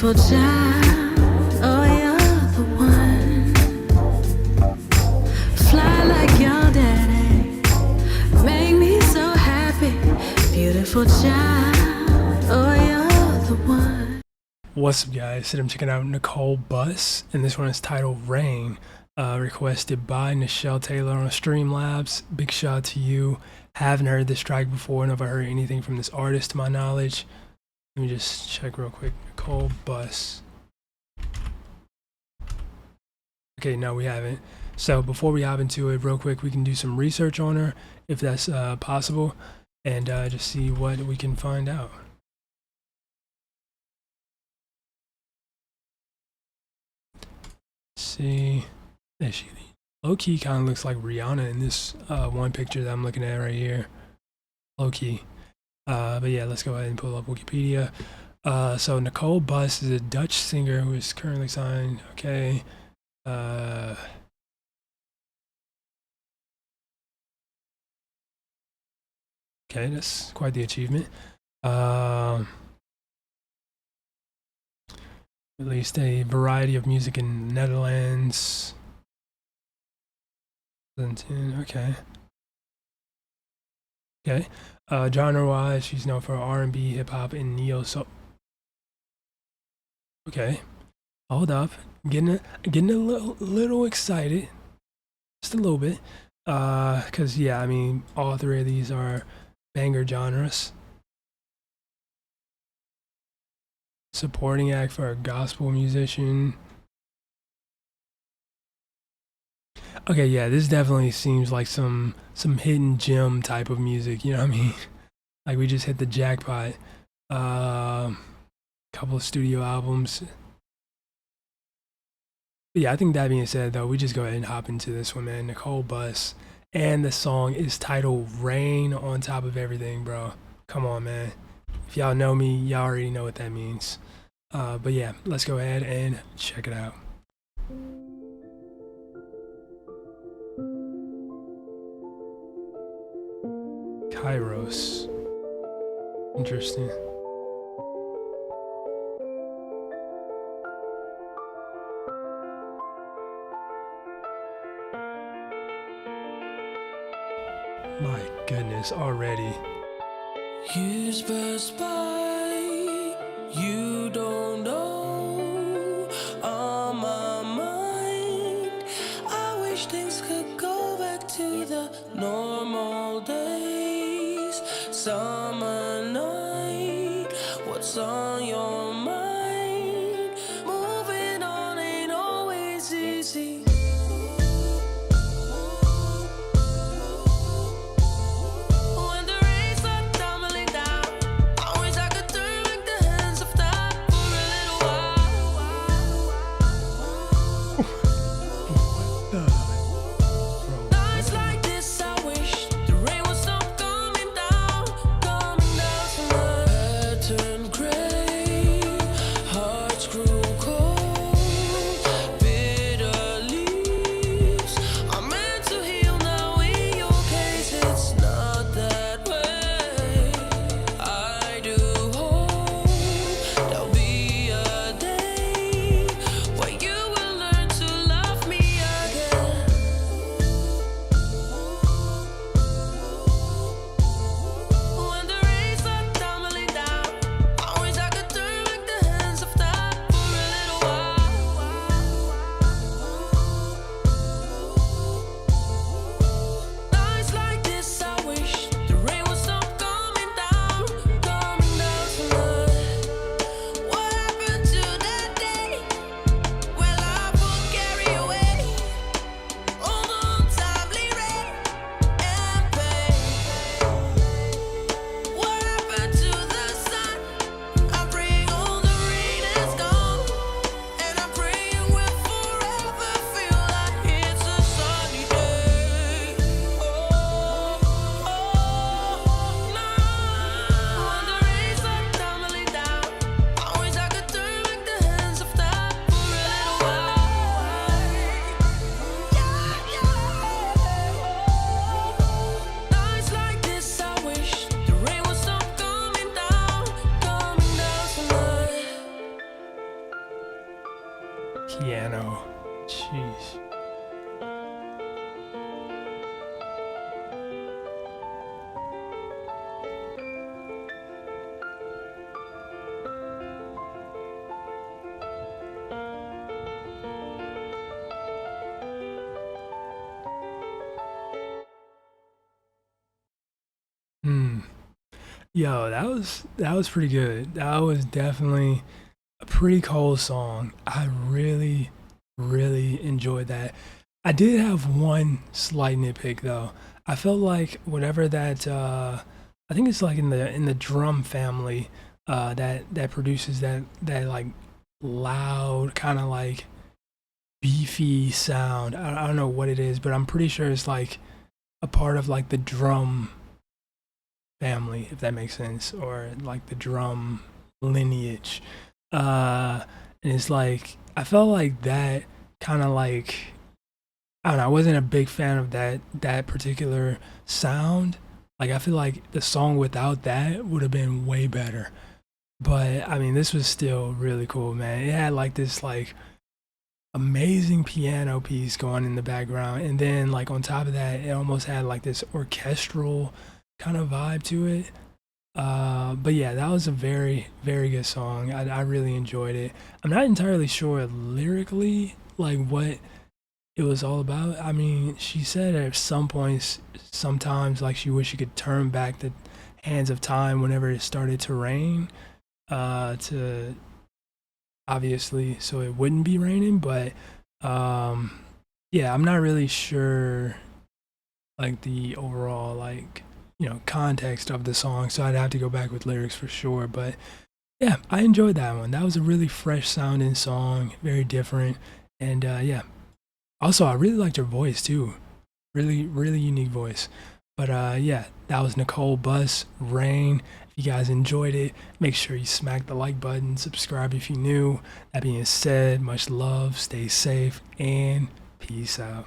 Beautiful child, oh you're the one. Fly like your daddy, make me so happy. Beautiful child, oh you're the one. What's up guys, today I'm checking out Nicole Bus, and this one is titled Rain, requested by Nicole Taylor on Streamlabs. Big shout out to you. Haven't heard this track before, never heard anything from this artist to my knowledge. Let me just check real quick. Nicole Bus. Okay, no, we haven't. So before we hop into it real quick, we can do some research on her, if that's possible, and just see what we can find out. See, there she low-key kind of looks like Rihanna in this one picture that I'm looking at right here. Low-key. But yeah, let's go ahead and pull up Wikipedia. So Nicole Bus is a Dutch singer who is currently signed. Okay. Okay, that's quite the achievement. Released a variety of music in the Netherlands. Okay. Okay. Genre-wise, she's known for R&B, hip-hop, and neo-soul. Okay. Hold up. Getting a little excited. Just a little bit. Cause yeah, I mean, all three of these are banger genres. Supporting act for a gospel musician. Okay, yeah, this definitely seems like some hidden gem type of music, you know what I mean? Like we just hit the jackpot. Couple of studio albums. But yeah, I think that being said though, we just go ahead and hop into this one, man. Nicole Bus. And the song is titled Rain on top of everything, bro. Come on, man. If y'all know me, y'all already know what that means. But yeah, let's go ahead and check it out. Kairos. Interesting. My goodness, already. Years pass by, you don't know, on my mind. I wish things could go back to the normal days. Summer night, what's on your mind? Moving on ain't always easy. Turn gray. piano. Jeez. Hmm. Yo, that was pretty good. That was definitely a pretty cold song. I really, really enjoyed that. I did have one slight nitpick though. I felt like whatever that I think it's like in the drum family that produces that like loud kind of like beefy sound. I don't know what it is, but I'm pretty sure it's like a part of like the drum family, if that makes sense, or like the drum lineage. And it's like I felt like that kind of like I don't know. I wasn't a big fan of that particular sound. Like I feel like the song without that would have been way better. But I mean, this was still really cool, man. It had like this like amazing piano piece going in the background, and then like on top of that, it almost had like this orchestral kind of vibe to it. But yeah, that was a very, very good song. I really enjoyed it. I'm not entirely sure lyrically like what it was all about. I mean, she said at some points, sometimes like she wished she could turn back the hands of time whenever it started to rain, to obviously so it wouldn't be raining. But um, yeah, I'm not really sure like the overall like context of the song, so I'd have to go back with lyrics for sure. But yeah, I enjoyed that one. That was a really fresh sounding song, very different, and yeah. Also, I really liked her voice too, really, really unique voice. But yeah, that was Nicole Bus Rain. If you guys enjoyed it, make sure you smack the like button, subscribe if you're new. That being said, much love, stay safe, and peace out.